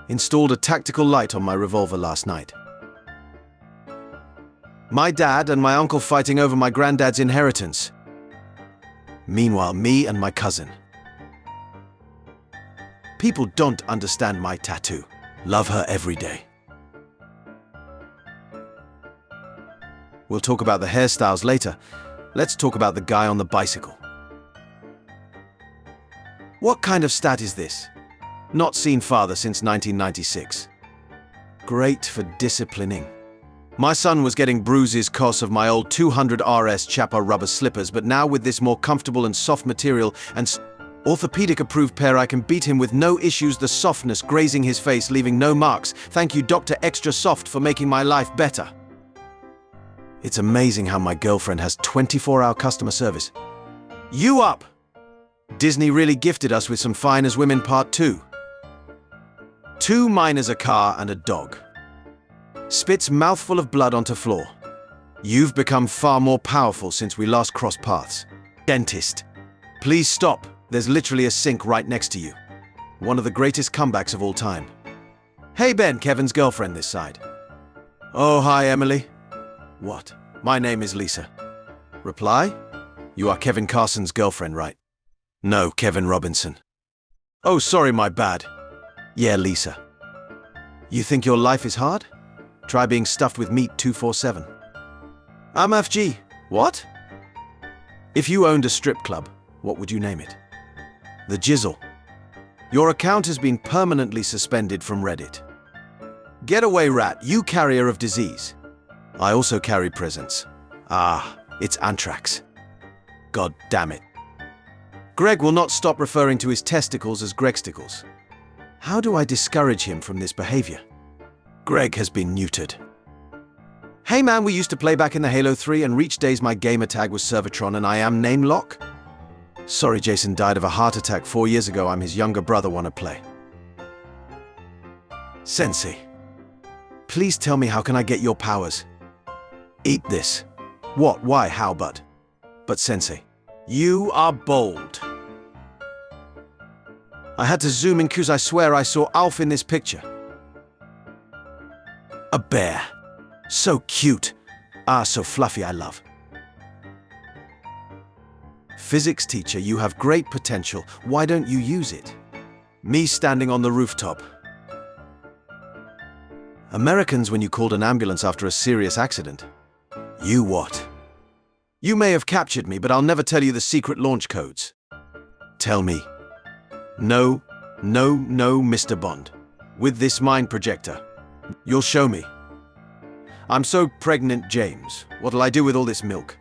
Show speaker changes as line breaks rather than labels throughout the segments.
Installed a tactical light on my revolver last night. My dad and my uncle fighting over my granddad's inheritance. Meanwhile, me and my cousin. People don't understand my tattoo. Love her every day. We'll talk about the hairstyles later. Let's talk about the guy on the bicycle. What kind of stat is this? Not seen father since 1996. Great for disciplining. My son was getting bruises cause of my old 200 RS Chapa rubber slippers, but now with this more comfortable and soft material and orthopedic approved pair, I can beat him with no issues, the softness grazing his face, leaving no marks. Thank you, Dr. Extra Soft, for making my life better. It's amazing how my girlfriend has 24-hour customer service. You up! Disney really gifted us with some Fine as Women Part 2. 2 miners, a car, and a dog. Spits mouthful of blood onto floor. You've become far more powerful since we last crossed paths. Dentist. Please stop. There's literally a sink right next to you. One of the greatest comebacks of all time. Hey Ben, Kevin's girlfriend this side. Oh, hi Emily. What? My name is Lisa. Reply? You are Kevin Carson's girlfriend, right? No, Kevin Robinson. Oh, sorry, my bad. Yeah, Lisa. You think your life is hard? Try being stuffed with meat 24/7. I'm FG. What? If you owned a strip club, what would you name it? The Jizzle. Your account has been permanently suspended from Reddit. Get away, rat, you carrier of disease. I also carry presents. Ah, it's anthrax. God damn it. Greg will not stop referring to his testicles as Gregsticles. How do I discourage him from this behavior? Greg has been neutered. Hey man, we used to play back in the Halo 3 and reach days my gamer tag was Servatron and I am name lock. Sorry, Jason died of a heart attack 4 years ago. I'm his younger brother, wanna play. Sensei. Please tell me, how can I get your powers? Eat this. What, why, how, but Sensei. You are bold. I had to zoom in because I swear I saw Alf in this picture. A bear. So cute. Ah, so fluffy, I love. Physics teacher, you have great potential. Why don't you use it? Me standing on the rooftop. Americans when you called an ambulance after a serious accident. You what? You may have captured me, but I'll never tell you the secret launch codes. Tell me. No, Mr. Bond. With this mind projector. You'll show me. I'm so pregnant, James. What'll I do with all this milk?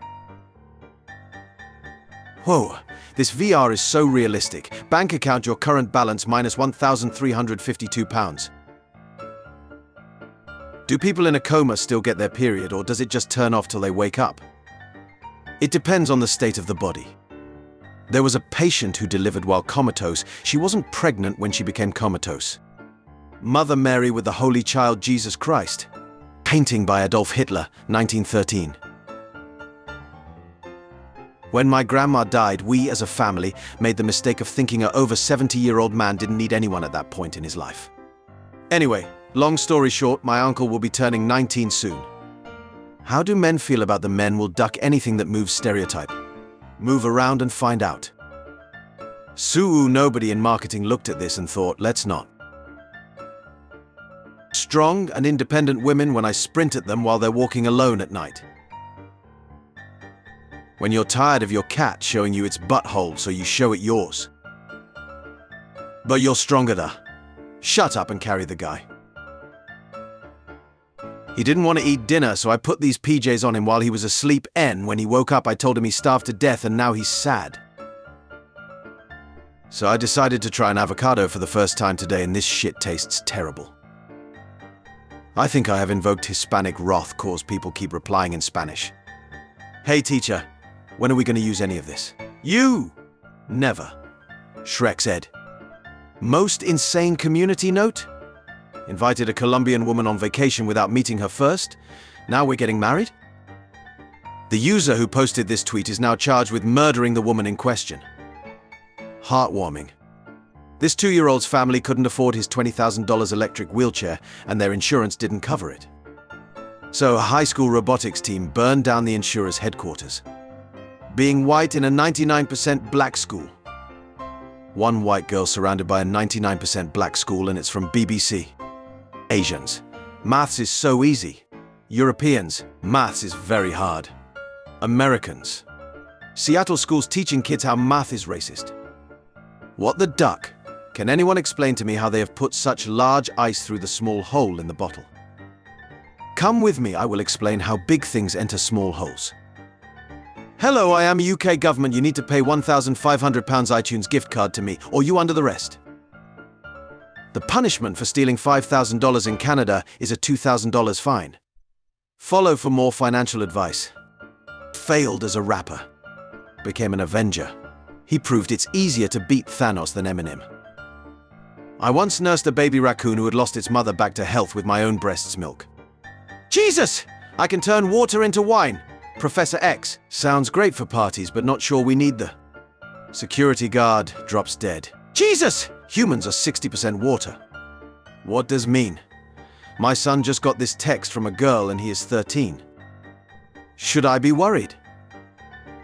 Whoa, this VR is so realistic. Bank account, your current balance minus £1,352. Do people in a coma still get their period, or does it just turn off till they wake up? It depends on the state of the body. There was a patient who delivered while comatose. She wasn't pregnant when she became comatose. Mother Mary with the Holy Child Jesus Christ. Painting by Adolf Hitler, 1913. When my grandma died, we as a family made the mistake of thinking an over 70-year-old man didn't need anyone at that point in his life. Anyway, long story short, my uncle will be turning 19 soon. How do men feel about the men will duck anything that moves stereotype? Move around and find out. Nobody in marketing looked at this and thought, let's not. Strong and independent women when I sprint at them while they're walking alone at night. When you're tired of your cat showing you its butthole, so you show it yours. But you're stronger though. Shut up and carry the guy. He didn't want to eat dinner, so I put these PJs on him while he was asleep. When he woke up, I told him he starved to death and now he's sad. So I decided to try an avocado for the first time today, and this shit tastes terrible. I think I have invoked Hispanic wrath cause people keep replying in Spanish. Hey teacher, when are we going to use any of this? You! Never. Shrek said. Most insane community note? Invited a Colombian woman on vacation without meeting her first? Now we're getting married? The user who posted this tweet is now charged with murdering the woman in question. Heartwarming. This 2-year-old's family couldn't afford his $20,000 electric wheelchair, and their insurance didn't cover it. So a high school robotics team burned down the insurer's headquarters. Being white in a 99% black school. One white girl surrounded by a 99% black school, and it's from BBC. Asians. Maths is so easy. Europeans. Maths is very hard. Americans. Seattle schools teaching kids how math is racist. What the duck? Can anyone explain to me how they have put such large ice through the small hole in the bottle? Come with me, I will explain how big things enter small holes. Hello, I am UK government. You need to pay £1,500 iTunes gift card to me, or you under the rest. The punishment for stealing $5,000 in Canada is a $2,000 fine. Follow for more financial advice. Failed as a rapper. Became an Avenger. He proved it's easier to beat Thanos than Eminem. I once nursed a baby raccoon who had lost its mother back to health with my own breast's milk. Jesus! I can turn water into wine! Professor X. Sounds great for parties, but not sure we need the... Security guard drops dead. Jesus! Humans are 60% water. What does mean? My son just got this text from a girl and he is 13. Should I be worried?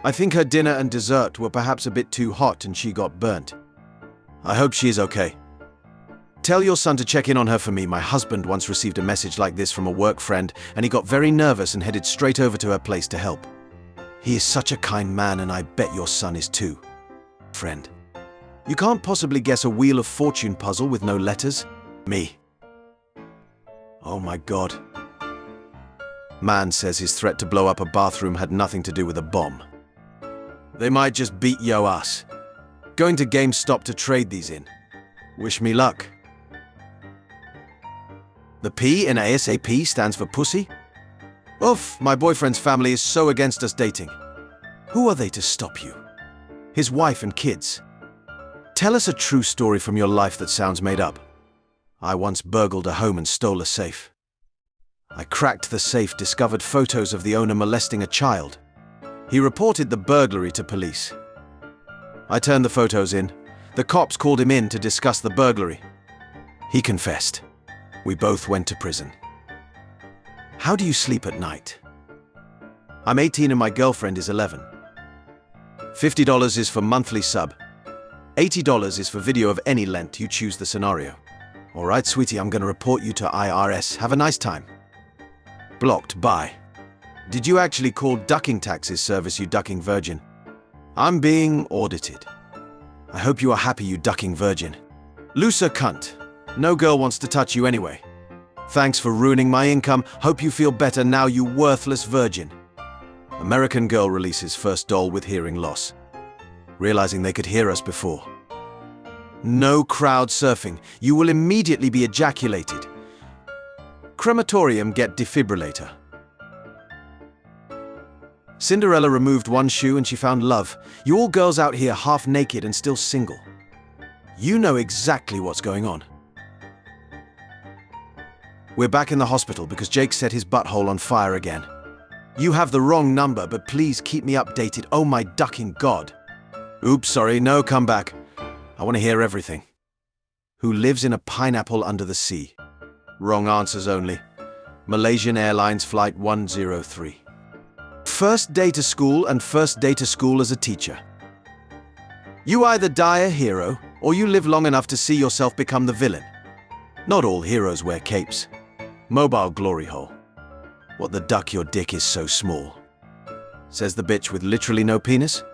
I think her dinner and dessert were perhaps a bit too hot and she got burnt. I hope she is okay. Tell your son to check in on her for me. My husband once received a message like this from a work friend, and he got very nervous and headed straight over to her place to help. He is such a kind man, and I bet your son is too. Friend. You can't possibly guess a Wheel of Fortune puzzle with no letters? Me. Oh my God. Man says his threat to blow up a bathroom had nothing to do with a bomb. They might just beat yo ass. Going to GameStop to trade these in. Wish me luck. The P in ASAP stands for pussy? Oof, my boyfriend's family is so against us dating. Who are they to stop you? His wife and kids. Tell us a true story from your life that sounds made up. I once burgled a home and stole a safe. I cracked the safe, discovered photos of the owner molesting a child. He reported the burglary to police. I turned the photos in. The cops called him in to discuss the burglary. He confessed. We both went to prison. How do you sleep at night? I'm 18 and my girlfriend is 11. $50 is for monthly sub. $80 is for video of any length. You choose the scenario. All right, sweetie, I'm going to report you to IRS. Have a nice time. Blocked. Bye. Did you actually call Ducking Taxes Service, you ducking virgin? I'm being audited. I hope you are happy, you ducking virgin. Looser cunt. No girl wants to touch you anyway. Thanks for ruining my income. Hope you feel better now, you worthless virgin. American girl releases first doll with hearing loss. Realizing they could hear us before. No crowd surfing. You will immediately be ejaculated. Crematorium get defibrillator. Cinderella removed one shoe and she found love. You all girls out here half naked and still single. You know exactly what's going on. We're back in the hospital because Jake set his butthole on fire again. You have the wrong number, but please keep me updated. Oh my ducking God. Oops, sorry, no, come back. I want to hear everything. Who lives in a pineapple under the sea? Wrong answers only. Malaysian Airlines Flight 103. First day to school and first day to school as a teacher. You either die a hero, or you live long enough to see yourself become the villain. Not all heroes wear capes. Mobile glory hole. What the duck, your dick is so small. Says the bitch with literally no penis.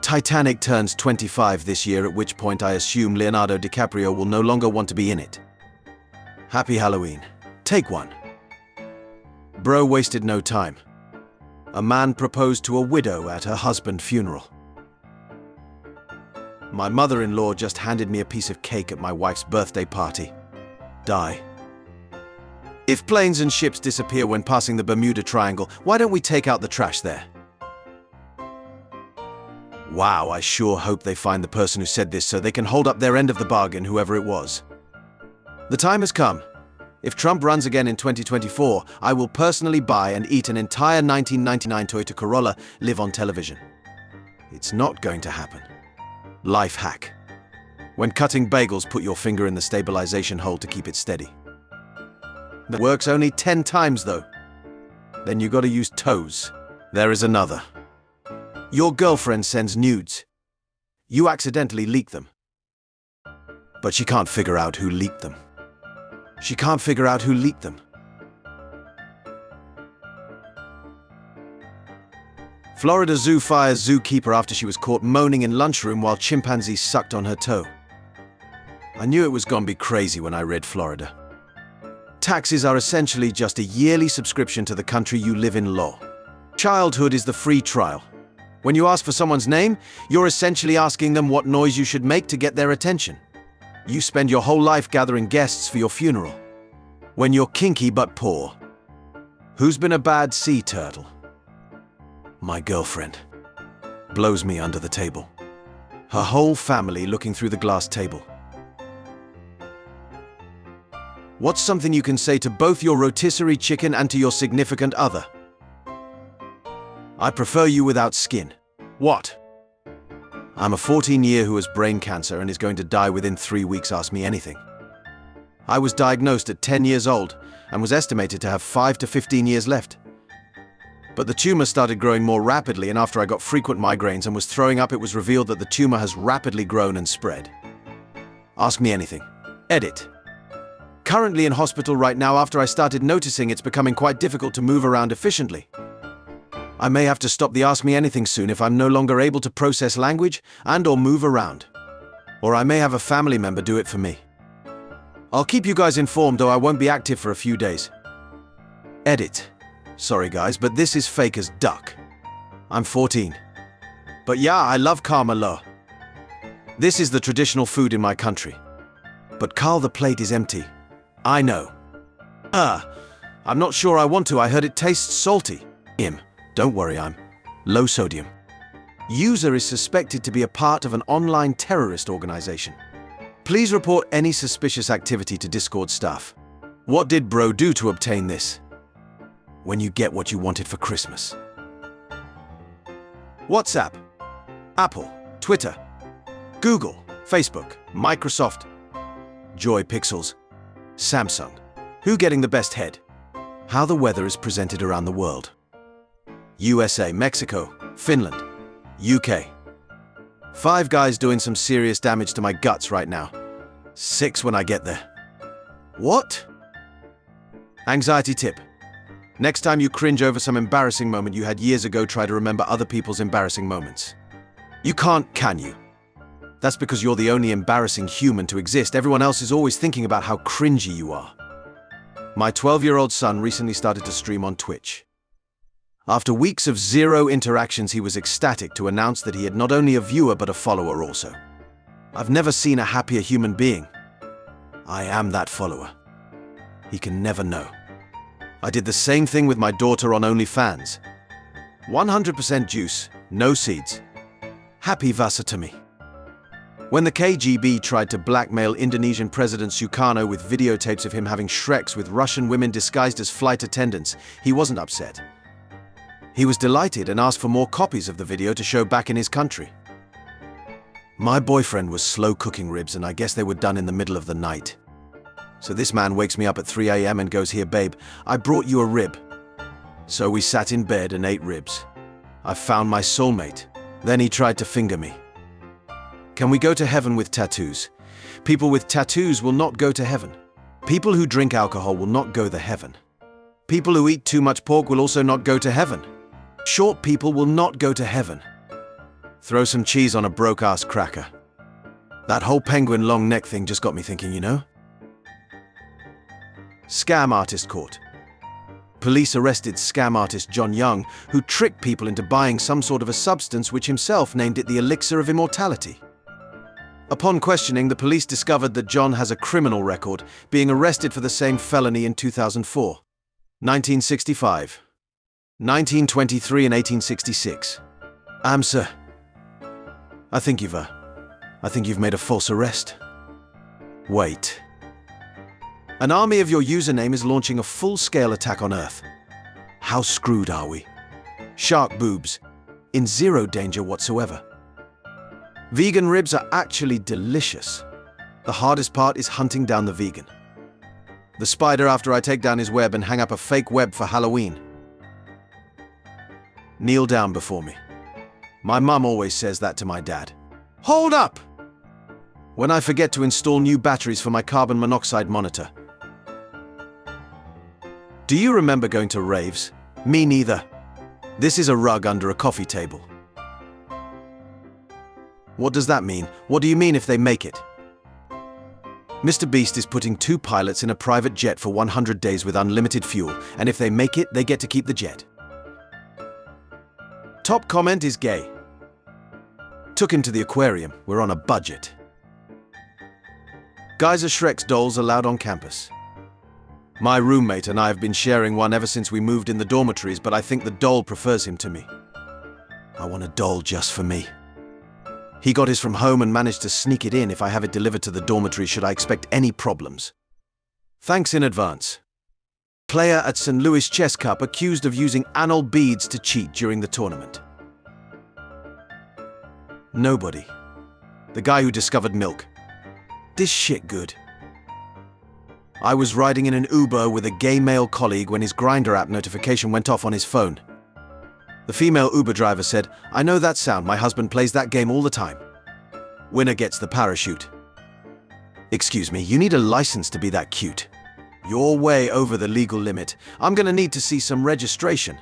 Titanic turns 25 this year, at which point I assume Leonardo DiCaprio will no longer want to be in it. Happy Halloween. Take one. Bro wasted no time. A man proposed to a widow at her husband's funeral. My mother-in-law just handed me a piece of cake at my wife's birthday party. Die. If planes and ships disappear when passing the Bermuda Triangle, why don't we take out the trash there? Wow, I sure hope they find the person who said this so they can hold up their end of the bargain, whoever it was. The time has come. If Trump runs again in 2024, I will personally buy and eat an entire 1999 Toyota Corolla, live on television. It's not going to happen. Life hack. When cutting bagels, put your finger in the stabilization hole to keep it steady. That works only 10 times though. Then you gotta use toes. There is another. Your girlfriend sends nudes. You accidentally leak them. But she can't figure out who leaked them. She can't figure out who leaked them. Florida zoo fires zookeeper after she was caught moaning in lunchroom while chimpanzees sucked on her toe. I knew it was gonna be crazy when I read Florida. Taxes are essentially just a yearly subscription to the country you live in law. Childhood is the free trial. When you ask for someone's name, you're essentially asking them what noise you should make to get their attention. You spend your whole life gathering guests for your funeral. When you're kinky but poor. Who's been a bad sea turtle? My girlfriend. Blows me under the table. Her whole family looking through the glass table. What's something you can say to both your rotisserie chicken and to your significant other? I prefer you without skin. What? I'm a 14-year who has brain cancer and is going to die within 3 weeks. Ask me anything. I was diagnosed at 10 years old and was estimated to have 5 to 15 years left. But the tumor started growing more rapidly, and after I got frequent migraines and was throwing up, it was revealed that the tumor has rapidly grown and spread. Ask me anything. Edit. Currently in hospital right now after I started noticing it's becoming quite difficult to move around efficiently. I may have to stop the Ask Me Anything soon if I'm no longer able to process language and/or move around. Or I may have a family member do it for me. I'll keep you guys informed, though I won't be active for a few days. Edit. Sorry guys, but this is fake as duck. I'm 14. But yeah, I love Carmelo. This is the traditional food in my country. But Carl, the plate is empty. I know. I'm not sure I want to. I heard it tastes salty. Don't worry, I'm low sodium. User is suspected to be a part of an online terrorist organization. Please report any suspicious activity to Discord staff. What did bro do to obtain this? When you get what you wanted for Christmas. WhatsApp, Apple, Twitter, Google, Facebook, Microsoft, Joy Pixels, Samsung. Who getting the best head? How the weather is presented around the world. USA, Mexico, Finland, UK. 5 guys doing some serious damage to my guts right now. 6 when I get there. What? Anxiety tip. Next time you cringe over some embarrassing moment you had years ago, try to remember other people's embarrassing moments. You can't, can you? That's because you're the only embarrassing human to exist. Everyone else is always thinking about how cringy you are. My 12-year-old son recently started to stream on Twitch. After weeks of 0 interactions, he was ecstatic to announce that he had not only a viewer but a follower also. I've never seen a happier human being. I am that follower. He can never know. I did the same thing with my daughter on OnlyFans. 100% juice, no seeds. Happy Vasa to me. When the KGB tried to blackmail Indonesian President Sukarno with videotapes of him having shreks with Russian women disguised as flight attendants, he wasn't upset. He was delighted and asked for more copies of the video to show back in his country. My boyfriend was slow cooking ribs, and I guess they were done in the middle of the night. So this man wakes me up at 3 a.m. and goes, "Here, babe, I brought you a rib." So we sat in bed and ate ribs. I found my soulmate. Then he tried to finger me. Can we go to heaven with tattoos? People with tattoos will not go to heaven. People who drink alcohol will not go to heaven. People who eat too much pork will also not go to heaven. Short people will not go to heaven. Throw some cheese on a broke-ass cracker. That whole penguin long neck thing just got me thinking, you know? Scam artist caught. Police arrested scam artist John Young, who tricked people into buying some sort of a substance which himself named it the elixir of immortality. Upon questioning, the police discovered that John has a criminal record, being arrested for the same felony in 2004, 1965, 1923 and 1866. Sir, I think you've made a false arrest. Wait. An army of your username is launching a full-scale attack on Earth. How screwed are we? Shark boobs. In 0 danger whatsoever. Vegan ribs are actually delicious. The hardest part is hunting down the vegan. The spider after I take down his web and hang up a fake web for Halloween. Kneel down before me. My mum always says that to my dad. Hold up! When I forget to install new batteries for my carbon monoxide monitor. Do you remember going to raves? Me neither. This is a rug under a coffee table. What does that mean? What do you mean if they make it? Mr. Beast is putting 2 pilots in a private jet for 100 days with unlimited fuel, and if they make it, they get to keep the jet. Top comment is gay. Took him to the aquarium. We're on a budget. Guys are Shrek's dolls allowed on campus. My roommate and I have been sharing one ever since we moved in the dormitories, but I think the doll prefers him to me. I want a doll just for me. He got his from home and managed to sneak it in. If I have it delivered to the dormitory, should I expect any problems? Thanks in advance. Player at St. Louis Chess Cup accused of using anal beads to cheat during the tournament. Nobody. The guy who discovered milk. This shit good. I was riding in an Uber with a gay male colleague when his Grindr app notification went off on his phone. The female Uber driver said, "I know that sound, my husband plays that game all the time." Winner gets the parachute. Excuse me, you need a license to be that cute. You're way over the legal limit. I'm gonna need to see some registration.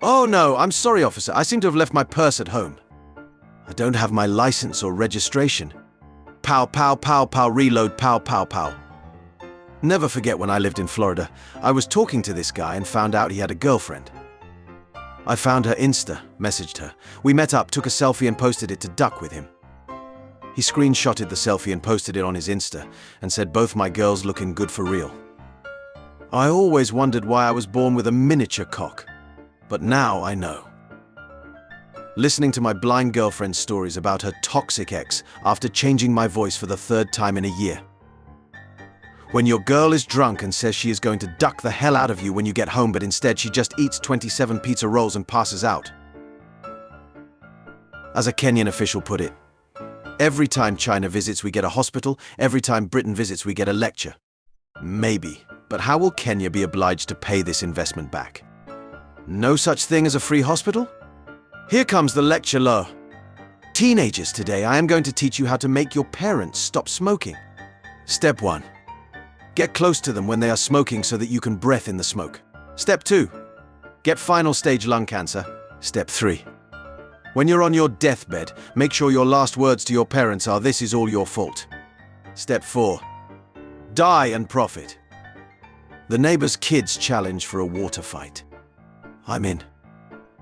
Oh no, I'm sorry officer, I seem to have left my purse at home. I don't have my license or registration. Pow, pow, pow, pow, reload, pow, pow, pow. Never forget when I lived in Florida, I was talking to this guy and found out he had a girlfriend. I found her Insta, messaged her. We met up, took a selfie and posted it to duck with him. He screenshotted the selfie and posted it on his Insta and said both my girls looking good for real. I always wondered why I was born with a miniature cock, but now I know. Listening to my blind girlfriend's stories about her toxic ex after changing my voice for the 3rd time in a year. When your girl is drunk and says she is going to duck the hell out of you when you get home, but instead she just eats 27 pizza rolls and passes out. As a Kenyan official put it, every time China visits we get a hospital, every time Britain visits we get a lecture. Maybe, but how will Kenya be obliged to pay this investment back? No such thing as a free hospital? Here comes the lecture law. Teenagers, today I am going to teach you how to make your parents stop smoking. Step 1. Get close to them when they are smoking so that you can breathe in the smoke. Step 2. Get final stage lung cancer. Step 3. When you're on your deathbed, make sure your last words to your parents are, "This is all your fault." Step 4. Die and profit. The neighbor's kids challenge for a water fight. I'm in.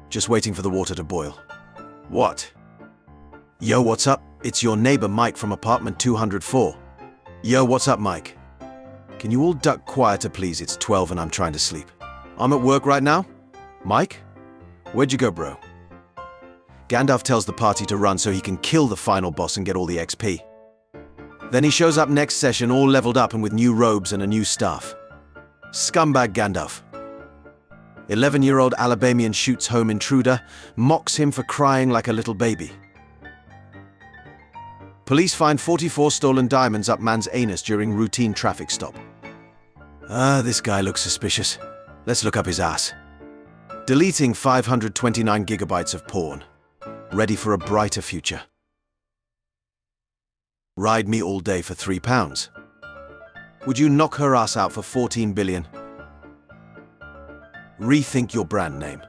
Just waiting for the water to boil. What? Yo, what's up? It's your neighbor Mike from apartment 204. Yo, what's up, Mike? Can you all duck quieter, please? It's 12 and I'm trying to sleep. I'm at work right now. Mike? Where'd you go, bro? Gandalf tells the party to run so he can kill the final boss and get all the XP. Then he shows up next session all leveled up and with new robes and a new staff. Scumbag Gandalf. 11-year-old Alabamian shoots home intruder, mocks him for crying like a little baby. Police find 44 stolen diamonds up man's anus during routine traffic stop. This guy looks suspicious. Let's look up his ass. Deleting 529 gigabytes of porn. Ready for a brighter future. Ride me all day for £3. Would you knock her ass out for 14 billion? Rethink your brand name.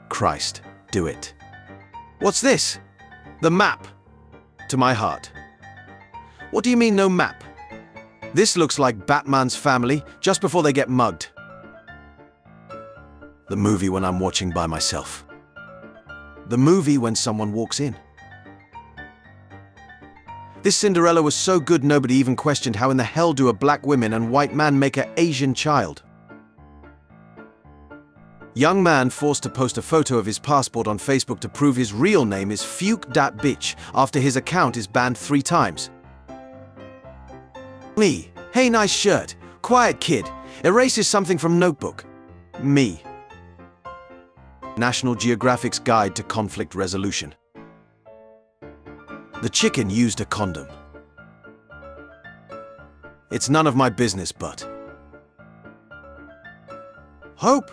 Christ, do it. What's this? The map. To my heart. What do you mean no map? This looks like Batman's family just before they get mugged. The movie when I'm watching by myself. The movie when someone walks in. This Cinderella was so good nobody even questioned how in the hell do a black woman and white man make an Asian child. Young man forced to post a photo of his passport on Facebook to prove his real name is Fuke Dat Bitch after his account is banned 3 times. Me. Hey, nice shirt. Quiet kid. Erases something from notebook. Me. National Geographic's Guide to Conflict Resolution. The chicken used a condom. It's none of my business, but... Hope!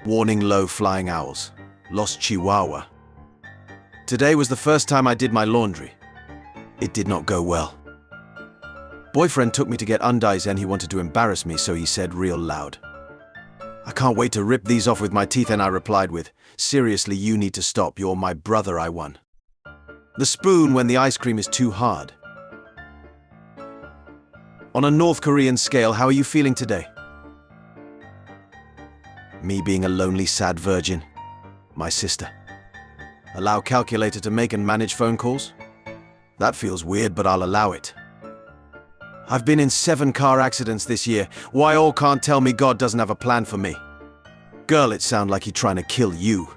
Warning low-flying owls. Lost Chihuahua. Today was the first time I did my laundry. It did not go well. Boyfriend took me to get undies and he wanted to embarrass me, so he said real loud, "I can't wait to rip these off with my teeth," and I replied with, "Seriously, you need to stop, you're my brother, I won." The spoon when the ice cream is too hard. On a North Korean scale, how are you feeling today? Me being a lonely, sad virgin. My sister. Allow calculator to make and manage phone calls? That feels weird, but I'll allow it. I've been in 7 car accidents this year. Why all can't tell me God doesn't have a plan for me? Girl, it sound like he trying to kill you.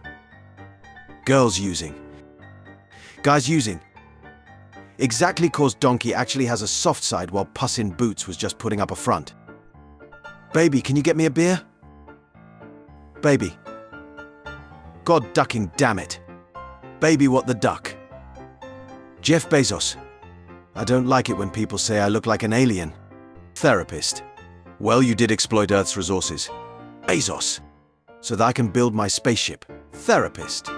Girls using. Guys using. Exactly, cause donkey actually has a soft side while puss in boots was just putting up a front. Baby, can you get me a beer? Baby. God ducking, damn it. Baby, what the duck? Jeff Bezos. I don't like it when people say I look like an alien. Therapist. Well, you did exploit Earth's resources. Bezos. So that I can build my spaceship. Therapist.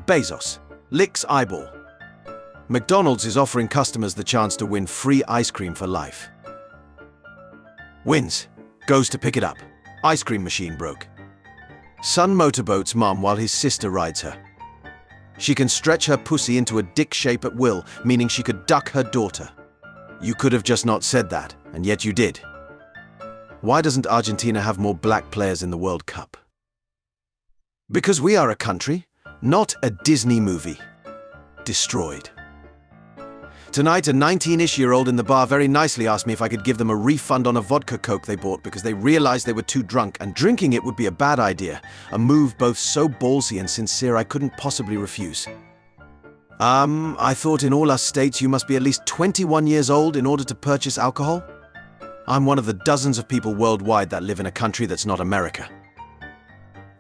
Bezos. Licks eyeball. McDonald's is offering customers the chance to win free ice cream for life. Wins. Goes to pick it up. Ice cream machine broke. Son motorboats mom while his sister rides her. She can stretch her pussy into a dick shape at will, meaning she could duck her daughter. You could have just not said that, and yet you did. Why doesn't Argentina have more black players in the World Cup? Because we are a country, not a Disney movie. Destroyed. Tonight, a 19-ish-year-old in the bar very nicely asked me if I could give them a refund on a vodka Coke they bought because they realized they were too drunk and drinking it would be a bad idea, a move both so ballsy and sincere I couldn't possibly refuse. I thought in all us states you must be at least 21 years old in order to purchase alcohol? I'm one of the dozens of people worldwide that live in a country that's not America.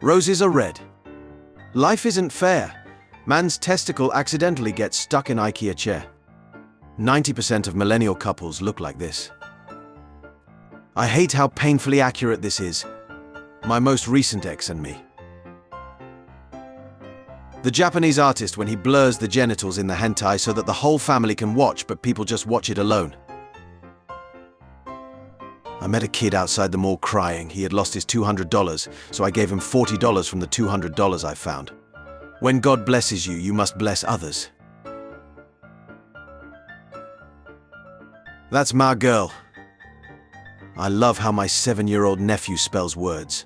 Roses are red. Life isn't fair. Man's testicle accidentally gets stuck in IKEA chair. 90% of millennial couples look like this. I hate how painfully accurate this is. My most recent ex and me. The Japanese artist when he blurs the genitals in the hentai so that the whole family can watch but people just watch it alone. I met a kid outside the mall crying. He had lost his $200, so I gave him $40 from the $200 I found. When God blesses you, you must bless others. That's my girl. I love how my 7-year-old nephew spells words.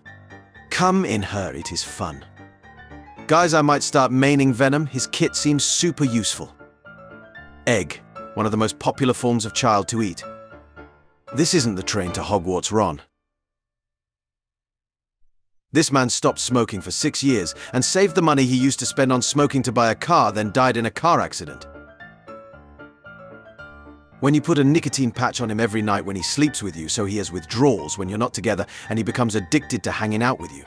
Come in her, it is fun. Guys, I might start maining Venom. His kit seems super useful. Egg, one of the most popular forms of child to eat. This isn't the train to Hogwarts, Ron. This man stopped smoking for 6 years and saved the money he used to spend on smoking to buy a car, then died in a car accident. When you put a nicotine patch on him every night when he sleeps with you, so he has withdrawals when you're not together and he becomes addicted to hanging out with you.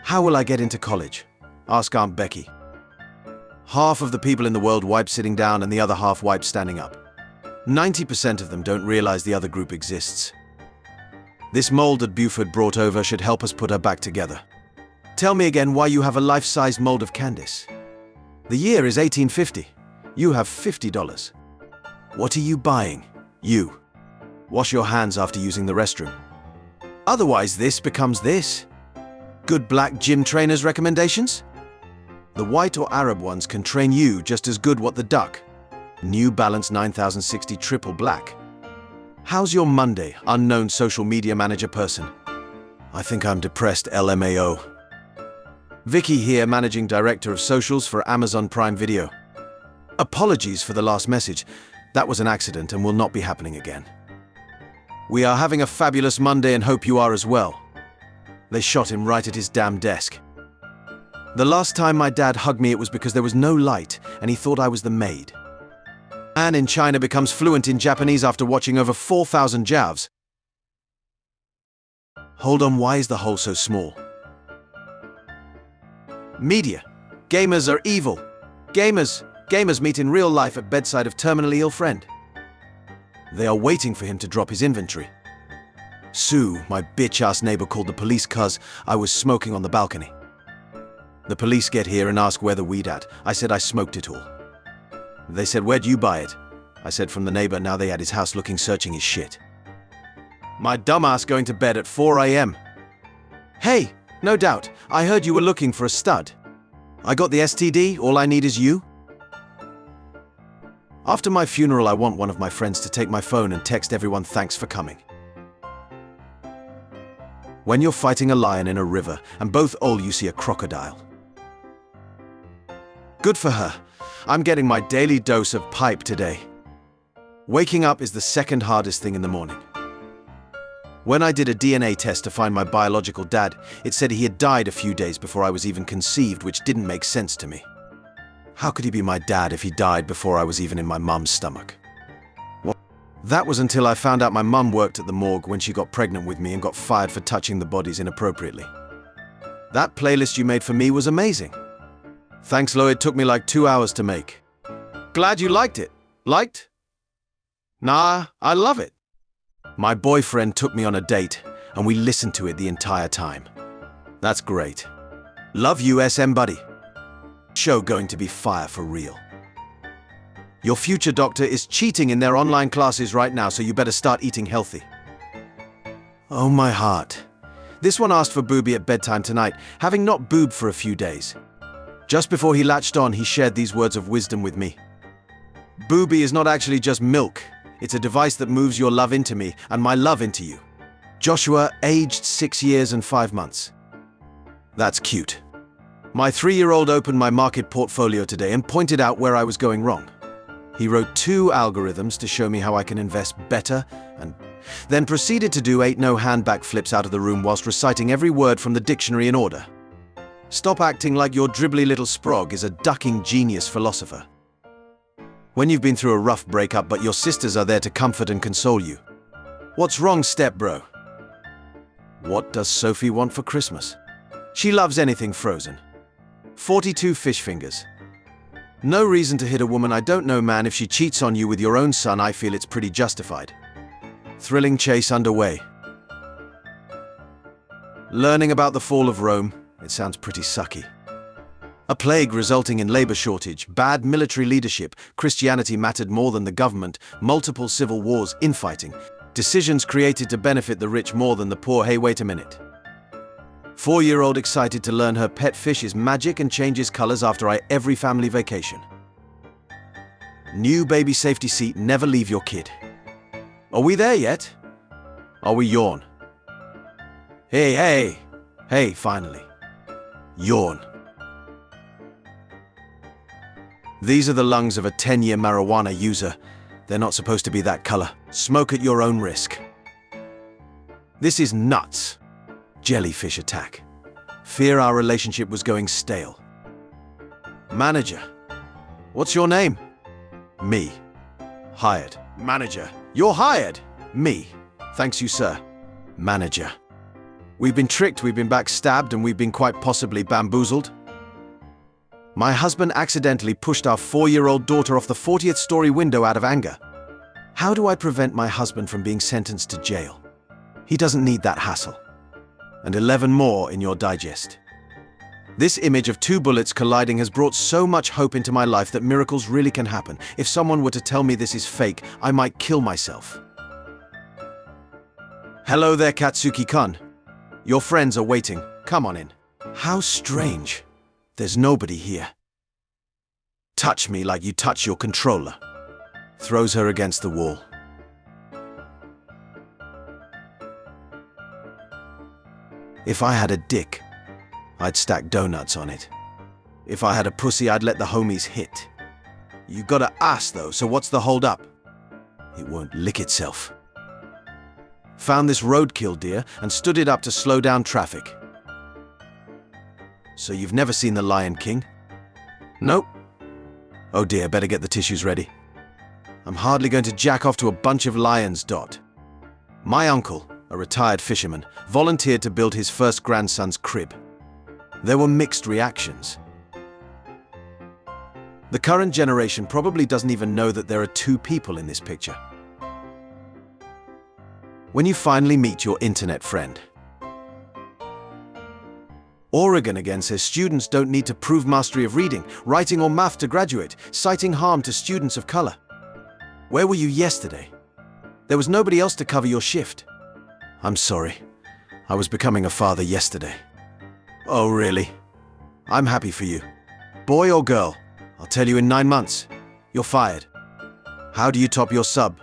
How will I get into college? Ask Aunt Becky. Half of the people in the world wipe sitting down and the other half wipe standing up. 90% of them don't realize the other group exists. This mold that Buford brought over should help us put her back together. Tell me again why you have a life-size mold of Candace. The year is 1850. You have $50. What are you buying? You. Wash your hands after using the restroom. Otherwise, this becomes this. Good black gym trainers' recommendations? The white or Arab ones can train you just as good what the duck. New Balance 9060 Triple Black. How's your Monday, unknown social media manager person? I think I'm depressed, LMAO. Vicky here, managing director of socials for Amazon Prime Video. Apologies for the last message. That was an accident and will not be happening again. We are having a fabulous Monday and hope you are as well. They shot him right at his damn desk. The last time my dad hugged me it was because there was no light and he thought I was the maid. Man in China becomes fluent in Japanese after watching over 4,000 javs. Hold on, why is the hole so small? Media. Gamers are evil. Gamers. Gamers meet in real life at bedside of terminally ill friend. They are waiting for him to drop his inventory. Sue, my bitch-ass neighbor, called the police 'cause I was smoking on the balcony. The police get here and ask where the weed at. I said I smoked it all. They said, "Where'd you buy it?" I said, "From the neighbor." Now they at his house looking, searching his shit. My dumbass going to bed at 4 a.m. Hey, no doubt, I heard you were looking for a stud. I got the STD, all I need is you. After my funeral, I want one of my friends to take my phone and text everyone thanks for coming. When you're fighting a lion in a river and both old, you see a crocodile. Good for her. I'm getting my daily dose of pipe today. Waking up is the second hardest thing in the morning. When I did a DNA test to find my biological dad, it said he had died a few days before I was even conceived, which didn't make sense to me. How could he be my dad if he died before I was even in my mum's stomach? That was until I found out my mum worked at the morgue when she got pregnant with me and got fired for touching the bodies inappropriately. That playlist you made for me was amazing. Thanks, Lo, it took me like 2 hours to make. Glad you liked it. Liked? Nah, I love it. My boyfriend took me on a date and we listened to it the entire time. That's great. Love you, SM buddy. Show going to be fire for real. Your future doctor is cheating in their online classes right now, so you better start eating healthy. Oh my heart. This one asked for booby at bedtime tonight, having not boobed for a few days. Just before he latched on, he shared these words of wisdom with me. Booby is not actually just milk. It's a device that moves your love into me and my love into you. Joshua, aged 6 years and 5 months. That's cute. My 3-year-old opened my market portfolio today and pointed out where I was going wrong. He wrote 2 algorithms to show me how I can invest better and then proceeded to do 8 no-hand backflips out of the room whilst reciting every word from the dictionary in order. Stop acting like your dribbly little sprog is a ducking genius philosopher. When you've been through a rough breakup but your sisters are there to comfort and console you. What's wrong, step bro? What does Sophie want for Christmas? She loves anything frozen. 42 fish fingers. No reason to hit a woman I don't know, man. If she cheats on you with your own son, I feel it's pretty justified. Thrilling chase underway. Learning about the fall of Rome. It sounds pretty sucky. A plague resulting in labor shortage, bad military leadership, Christianity mattered more than the government, multiple civil wars, infighting, decisions created to benefit the rich more than the poor. Hey, wait a minute. 4-year-old excited to learn her pet fish is magic and changes colors after every family vacation. New baby safety seat, never leave your kid. Are we there yet? Are we yawn? Hey, finally. Yawn. These are the lungs of a 10-year marijuana user. They're not supposed to be that color. Smoke at your own risk. This is nuts. Jellyfish attack. Fear our relationship was going stale. Manager. What's your name? Me. Hired. Manager. You're hired. Me. Thanks you, sir. Manager. We've been tricked, we've been backstabbed, and we've been quite possibly bamboozled. My husband accidentally pushed our 4-year-old daughter off the 40th story window out of anger. How do I prevent my husband from being sentenced to jail? He doesn't need that hassle. And 11 more in your digest. This image of 2 bullets colliding has brought so much hope into my life that miracles really can happen. If someone were to tell me this is fake, I might kill myself. Hello there, Katsuki-kun. Your friends are waiting. Come on in. How strange. There's nobody here. Touch me like you touch your controller. Throws her against the wall. If I had a dick, I'd stack donuts on it. If I had a pussy, I'd let the homies hit. You got a ass though, so what's the hold up? It won't lick itself. Found this roadkill deer and stood it up to slow down traffic. So you've never seen The Lion King? Nope. Oh dear, better get the tissues ready. I'm hardly going to jack off to a bunch of lions. My uncle, a retired fisherman, volunteered to build his first grandson's crib. There were mixed reactions. The current generation probably doesn't even know that there are two people in this picture. When you finally meet your internet friend. Oregon again says students don't need to prove mastery of reading, writing or math to graduate, citing harm to students of color. Where were you yesterday? There was nobody else to cover your shift. I'm sorry. I was becoming a father yesterday. Oh, really? I'm happy for you. Boy or girl? I'll tell you in 9 months. You're fired. How do you top your sub?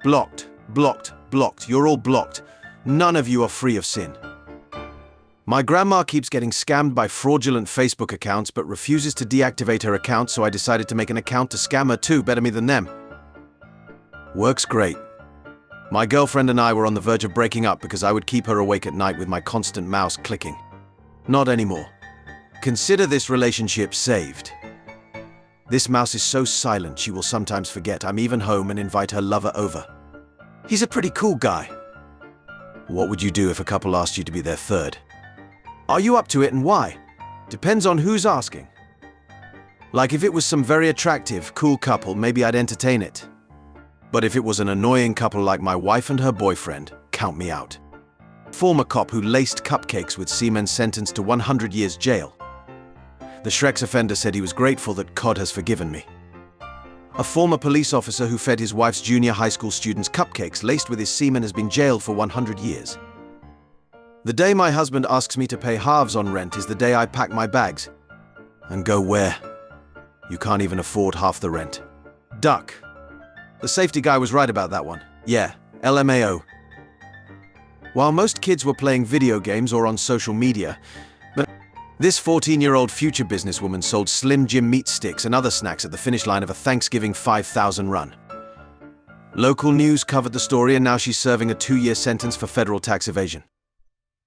Blocked, blocked, blocked. You're all blocked. None of you are free of sin. My grandma keeps getting scammed by fraudulent Facebook accounts but refuses to deactivate her account, so I decided to make an account to scam her too. Better me than them. Works great. My girlfriend and I were on the verge of breaking up because I would keep her awake at night with my constant mouse clicking. Not anymore. Consider this relationship saved. This mouse is so silent she will sometimes forget I'm even home and invite her lover over. He's a pretty cool guy. What would you do if a couple asked you to be their third? Are you up to it and why? Depends on who's asking. Like if it was some very attractive, cool couple, maybe I'd entertain it. But if it was an annoying couple like my wife and her boyfriend, count me out. Former cop who laced cupcakes with semen sentenced to 100 years jail. The Shrek's offender said he was grateful that COD has forgiven me. A former police officer who fed his wife's junior high school students cupcakes laced with his semen has been jailed for 100 years. The day my husband asks me to pay halves on rent is the day I pack my bags. And go where? You can't even afford half the rent. Duck. The safety guy was right about that one. Yeah, LMAO. While most kids were playing video games or on social media, this 14-year-old future businesswoman sold Slim Jim meat sticks and other snacks at the finish line of a Thanksgiving 5,000 run. Local news covered the story and now she's serving a 2-year sentence for federal tax evasion.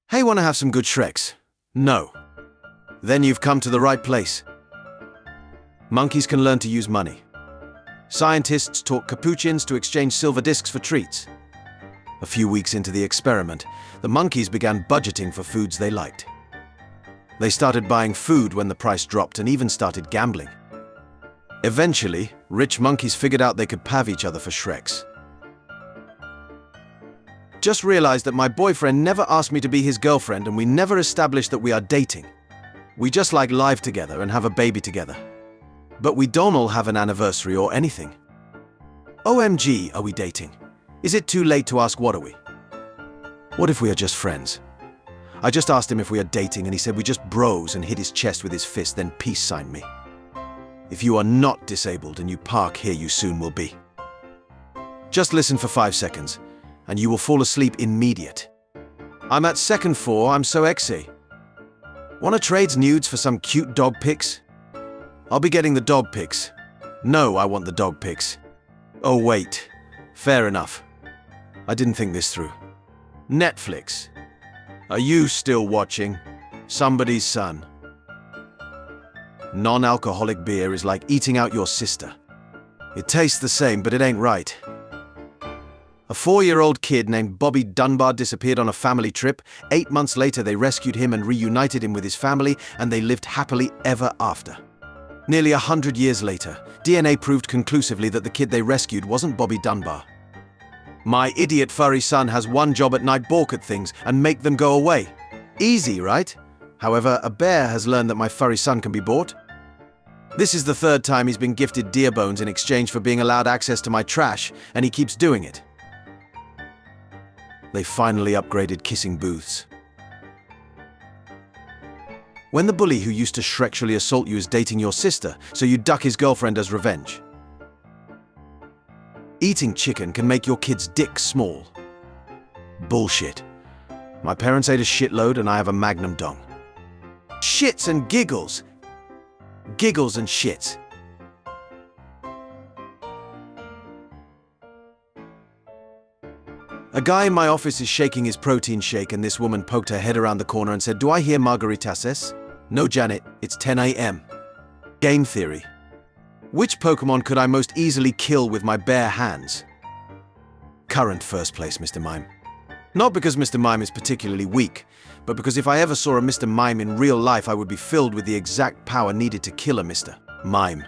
Hey, wanna have some good Shreks? No. Then you've come to the right place. Monkeys can learn to use money. Scientists taught capuchins to exchange silver discs for treats. A few weeks into the experiment, the monkeys began budgeting for foods they liked. They started buying food when the price dropped and even started gambling. Eventually, rich monkeys figured out they could pav each other for Shreks. Just realized that my boyfriend never asked me to be his girlfriend and we never established that we are dating. We just like live together and have a baby together. But we don't all have an anniversary or anything. OMG, are we dating? Is it too late to ask what are we? What if we are just friends? I just asked him if we are dating and he said we just bros and hit his chest with his fist, then peace signed me. If you are not disabled and you park here, you soon will be. Just listen for 5 seconds and you will fall asleep immediate. I'm at second 4, I'm so exy. Wanna trade nudes for some cute dog pics? I'll be getting the dog pics. No, I want the dog pics. Oh wait, fair enough. I didn't think this through. Netflix. Are you still watching? Somebody's Son. Non-alcoholic beer is like eating out your sister. It tastes the same, but it ain't right. A 4-year-old kid named Bobby Dunbar disappeared on a family trip. 8 months later, they rescued him and reunited him with his family, and they lived happily ever after. Nearly 100 years later, DNA proved conclusively that the kid they rescued wasn't Bobby Dunbar. My idiot furry son has one job at night: balk at things and make them go away. Easy, right? However, a bear has learned that my furry son can be bought. This is the 3rd time he's been gifted deer bones in exchange for being allowed access to my trash, and he keeps doing it. They finally upgraded kissing booths. When the bully who used to shrexually assault you is dating your sister, so you duck his girlfriend as revenge. Eating chicken can make your kid's dick small. Bullshit. My parents ate a shitload and I have a magnum dong. Shits and giggles. Giggles and shits. A guy in my office is shaking his protein shake and this woman poked her head around the corner and said, "Do I hear margaritas?" No, Janet, it's 10 a.m. Game theory. Which Pokemon could I most easily kill with my bare hands? Current first place, Mr. Mime. Not because Mr. Mime is particularly weak, but because if I ever saw a Mr. Mime in real life, I would be filled with the exact power needed to kill a Mr. Mime.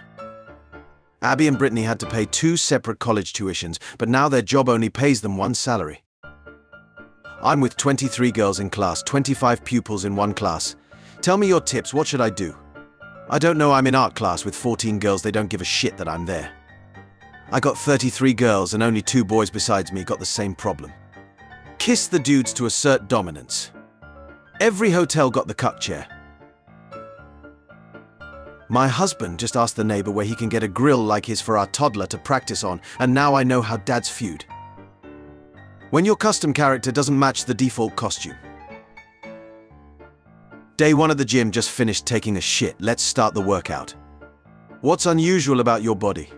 Abby and Brittany had to pay 2 separate college tuitions, but now their job only pays them 1 salary. I'm with 23 girls in class, 25 pupils in 1 class. Tell me your tips, what should I do? I don't know, I'm in art class with 14 girls, they don't give a shit that I'm there. I got 33 girls and only 2 boys besides me got the same problem. Kiss the dudes to assert dominance. Every hotel got the cuck chair. My husband just asked the neighbor where he can get a grill like his for our toddler to practice on, and now I know how dads feud. When your custom character doesn't match the default costume. Day 1 at the gym, just finished taking a shit. Let's start the workout. What's unusual about your body?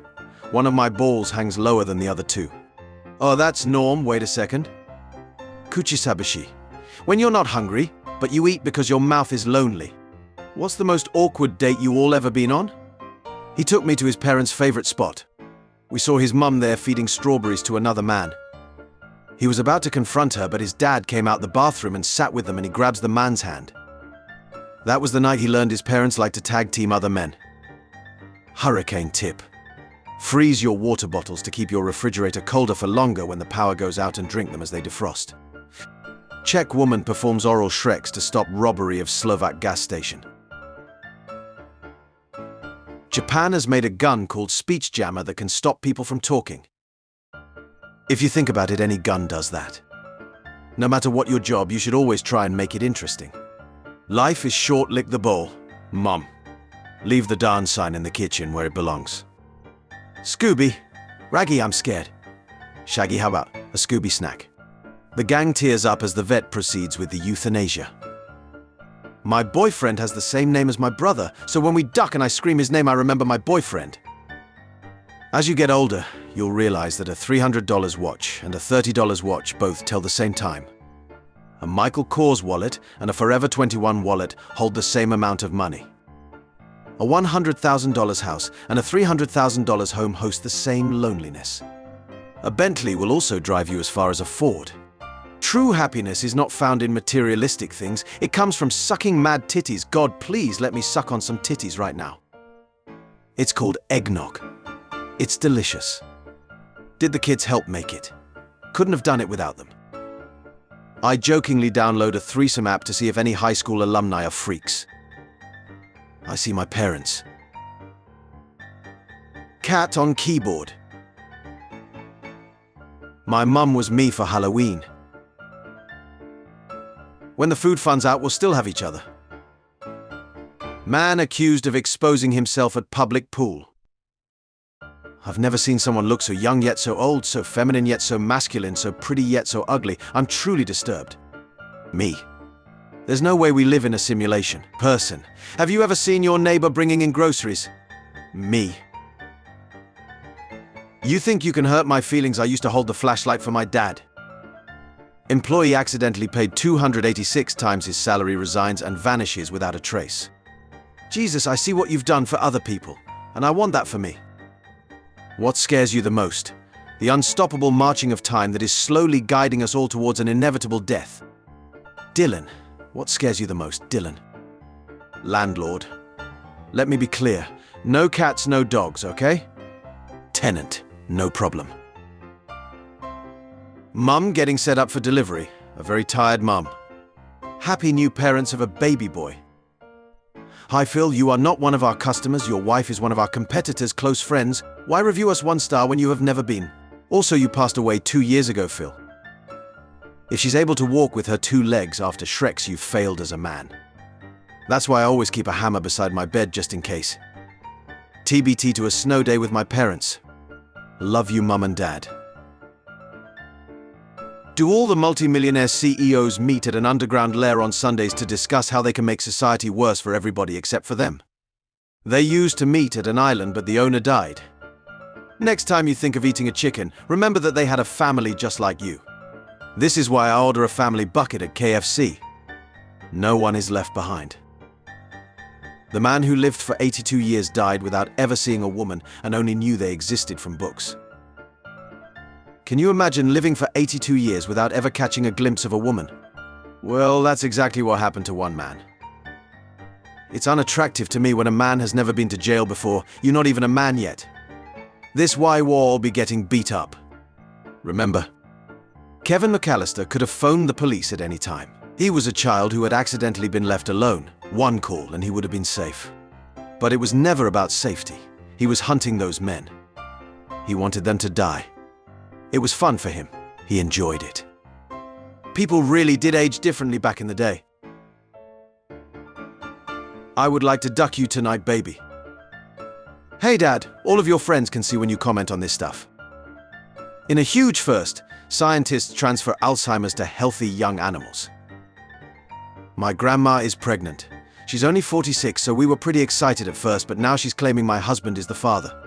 One of my balls hangs lower than the other 2. Oh, that's norm. Wait a second. Kuchisabashi. When you're not hungry, but you eat because your mouth is lonely. What's the most awkward date you all ever been on? He took me to his parents' favorite spot. We saw his mum there feeding strawberries to another man. He was about to confront her, but his dad came out the bathroom and sat with them, and he grabs the man's hand. That was the night he learned his parents like to tag team other men. Hurricane tip. Freeze your water bottles to keep your refrigerator colder for longer when the power goes out, and drink them as they defrost. Czech woman performs oral shreks to stop robbery of Slovak gas station. Japan has made a gun called Speech Jammer that can stop people from talking. If you think about it, any gun does that. No matter what your job, you should always try and make it interesting. Life is short, lick the bowl. Mom. Leave the darn sign in the kitchen where it belongs. Scooby. Raggy, I'm scared. Shaggy, how about a Scooby snack? The gang tears up as the vet proceeds with the euthanasia. My boyfriend has the same name as my brother, so when we duck and I scream his name, I remember my boyfriend. As you get older, you'll realize that a $300 watch and a $30 watch both tell the same time. A Michael Kors wallet and a Forever 21 wallet hold the same amount of money. A $100,000 house and a $300,000 home host the same loneliness. A Bentley will also drive you as far as a Ford. True happiness is not found in materialistic things. It comes from sucking mad titties. God, please let me suck on some titties right now. It's called eggnog. It's delicious. Did the kids help make it? Couldn't have done it without them. I jokingly download a threesome app to see if any high school alumni are freaks. I see my parents. Cat on keyboard. My mum was me for Halloween. When the food fun's out, we'll still have each other. Man accused of exposing himself at public pool. I've never seen someone look so young yet so old, so feminine yet so masculine, so pretty yet so ugly. I'm truly disturbed. Me. There's no way we live in a simulation. Person. Have you ever seen your neighbor bringing in groceries? Me. You think you can hurt my feelings? I used to hold the flashlight for my dad. Employee accidentally paid 286 times his salary, resigns and vanishes without a trace. Jesus, I see what you've done for other people, and I want that for me. What scares you the most? The unstoppable marching of time that is slowly guiding us all towards an inevitable death. Dylan, what scares you the most, Dylan? Landlord. Let me be clear. No cats, no dogs, okay? Tenant, no problem. Mum getting set up for delivery. A very tired mum. Happy new parents of a baby boy. Hi Phil, you are not one of our customers. Your wife is one of our competitors' close friends. Why review us 1 star when you have never been? Also, you passed away 2 years ago, Phil. If she's able to walk with her 2 legs after Shreks, you've failed as a man. That's why I always keep a hammer beside my bed just in case. TBT to a snow day with my parents. Love you, Mum and Dad. Do all the multimillionaire CEOs meet at an underground lair on Sundays to discuss how they can make society worse for everybody except for them? They used to meet at an island, but the owner died. Next time you think of eating a chicken, remember that they had a family just like you. This is why I order a family bucket at KFC. No one is left behind. The man who lived for 82 years died without ever seeing a woman and only knew they existed from books. Can you imagine living for 82 years without ever catching a glimpse of a woman? Well, that's exactly what happened to one man. It's unattractive to me when a man has never been to jail before. You're not even a man yet. This why we'll all be getting beat up. Remember, Kevin McAllister could have phoned the police at any time. He was a child who had accidentally been left alone. One call and he would have been safe. But it was never about safety. He was hunting those men. He wanted them to die. It was fun for him. He enjoyed it. People really did age differently back in the day. I would like to duck you tonight, baby. Hey, Dad, all of your friends can see when you comment on this stuff. In a huge first, scientists transfer Alzheimer's to healthy young animals. My grandma is pregnant. She's only 46, so we were pretty excited at first, but now she's claiming my husband is the father.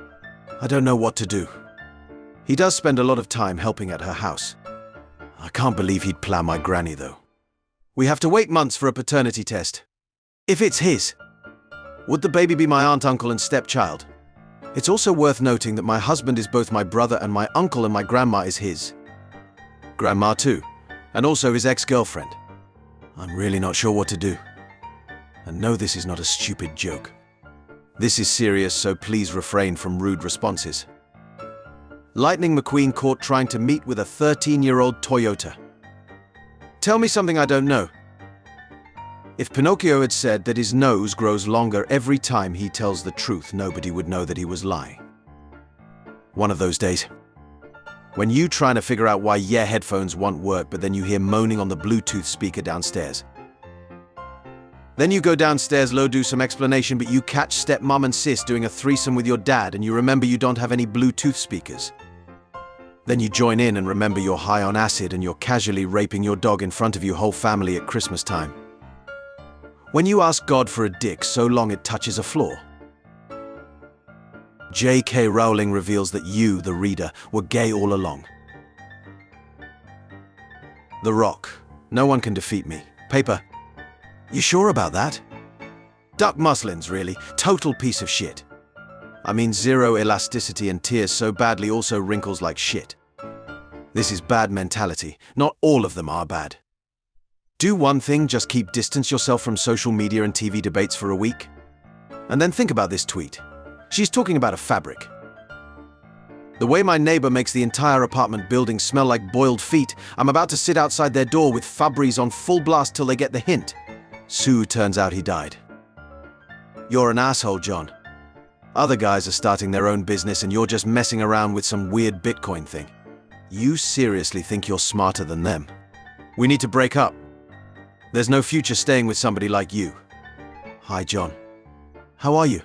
I don't know what to do. He does spend a lot of time helping at her house. I can't believe he'd plan my granny, though. We have to wait months for a paternity test. If it's his, would the baby be my aunt, uncle, and stepchild? It's also worth noting that my husband is both my brother and my uncle, and my grandma is his grandma too, and also his ex-girlfriend. I'm really not sure what to do. And no, this is not a stupid joke. This is serious, so please refrain from rude responses. Lightning McQueen caught trying to meet with a 13-year-old Toyota. Tell me something I don't know. If Pinocchio had said that his nose grows longer every time he tells the truth, nobody would know that he was lying. One of those days. When you trying to figure out why your headphones won't work, but then you hear moaning on the Bluetooth speaker downstairs. Then you go downstairs, do some explanation, but you catch stepmom and sis doing a threesome with your dad, and you remember you don't have any Bluetooth speakers. Then you join in and remember you're high on acid and you're casually raping your dog in front of your whole family at Christmas time. When you ask God for a dick so long it touches a floor. J.K. Rowling reveals that you, the reader, were gay all along. The Rock. No one can defeat me. Paper. You sure about that? Duck muslins, really. Total piece of shit. I mean, zero elasticity and tears so badly, also wrinkles like shit. This is bad mentality. Not all of them are bad. Do one thing, just keep distance yourself from social media and TV debates for a week. And then think about this tweet. She's talking about a fabric. The way my neighbor makes the entire apartment building smell like boiled feet, I'm about to sit outside their door with Febreze on full blast till they get the hint. Sue, turns out he died. You're an asshole, John. Other guys are starting their own business and you're just messing around with some weird Bitcoin thing. You seriously think you're smarter than them? We need to break up. There's no future staying with somebody like you. Hi, John. How are you?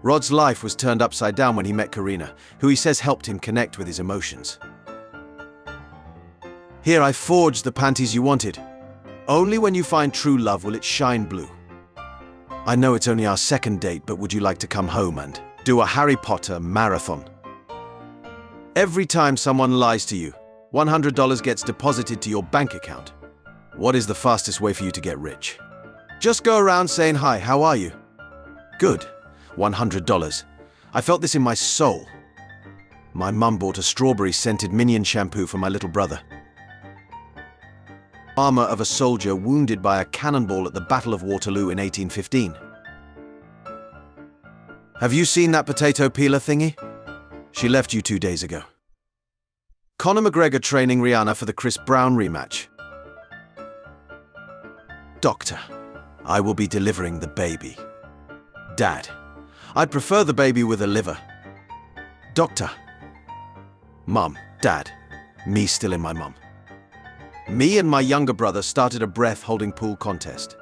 Rod's life was turned upside down when he met Karina, who he says helped him connect with his emotions. Here, I forged the panties you wanted. Only when you find true love will it shine blue. I know it's only our second date, but would you like to come home and do a Harry Potter marathon? Every time someone lies to you, $100 gets deposited to your bank account. What is the fastest way for you to get rich? Just go around saying, hi, how are you? Good. $100. I felt this in my soul. My mum bought a strawberry-scented Minion shampoo for my little brother. Armor of a soldier wounded by a cannonball at the Battle of Waterloo in 1815. Have you seen that potato peeler thingy? She left you 2 days ago. Conor McGregor training Rihanna for the Chris Brown rematch. Doctor, I will be delivering the baby. Dad, I'd prefer the baby with a liver. Doctor. Mum, Dad, me still in my mum. Me and my younger brother started a breath-holding pool contest.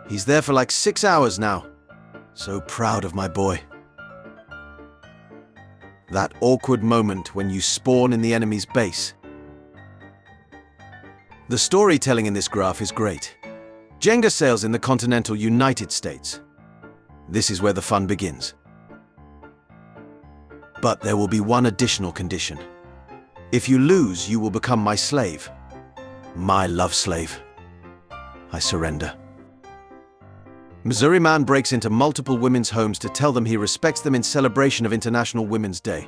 He's there for like 6 hours now. So proud of my boy. That awkward moment when you spawn in the enemy's base. The storytelling in this graph is great. Jenga sales in the continental United States. This is where the fun begins. But there will be one additional condition. If you lose, you will become my slave. My love slave. I surrender. Missouri man breaks into multiple women's homes to tell them he respects them in celebration of International Women's Day.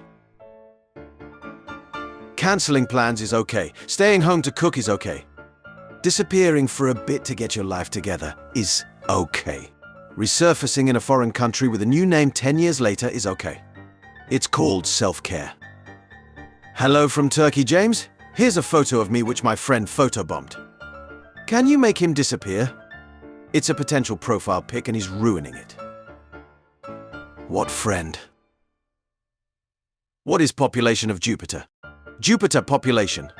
Canceling plans is okay. Staying home to cook is okay. Disappearing for a bit to get your life together is okay. Resurfacing in a foreign country with a new name 10 years later is okay. It's called self-care. Hello from Turkey, James. Here's a photo of me which my friend photobombed. Can you make him disappear? It's a potential profile pic and he's ruining it. What friend? What is population of Jupiter? Jupiter population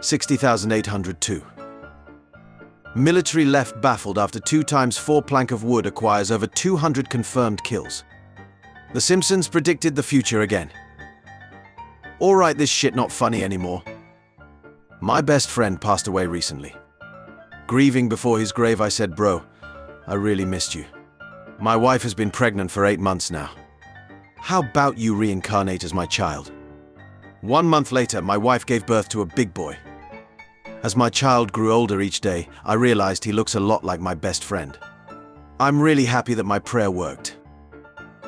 60,802. Military left baffled after 2 times 4 plank of wood acquires over 200 confirmed kills. The Simpsons predicted the future again. Alright, this shit not funny anymore. My best friend passed away recently. Grieving before his grave, I said, bro, I really missed you. My wife has been pregnant for 8 months now. How about you reincarnate as my child? 1 month later, my wife gave birth to a big boy. As my child grew older each day, I realized he looks a lot like my best friend. I'm really happy that my prayer worked.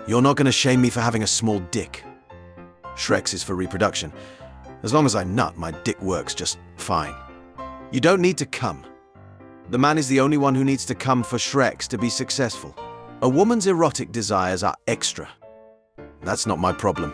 You're not gonna shame me for having a small dick. Shrek's is for reproduction. As long as I nut, my dick works just fine. You don't need to come. The man is the only one who needs to come for Shrek's to be successful. A woman's erotic desires are extra. That's not my problem.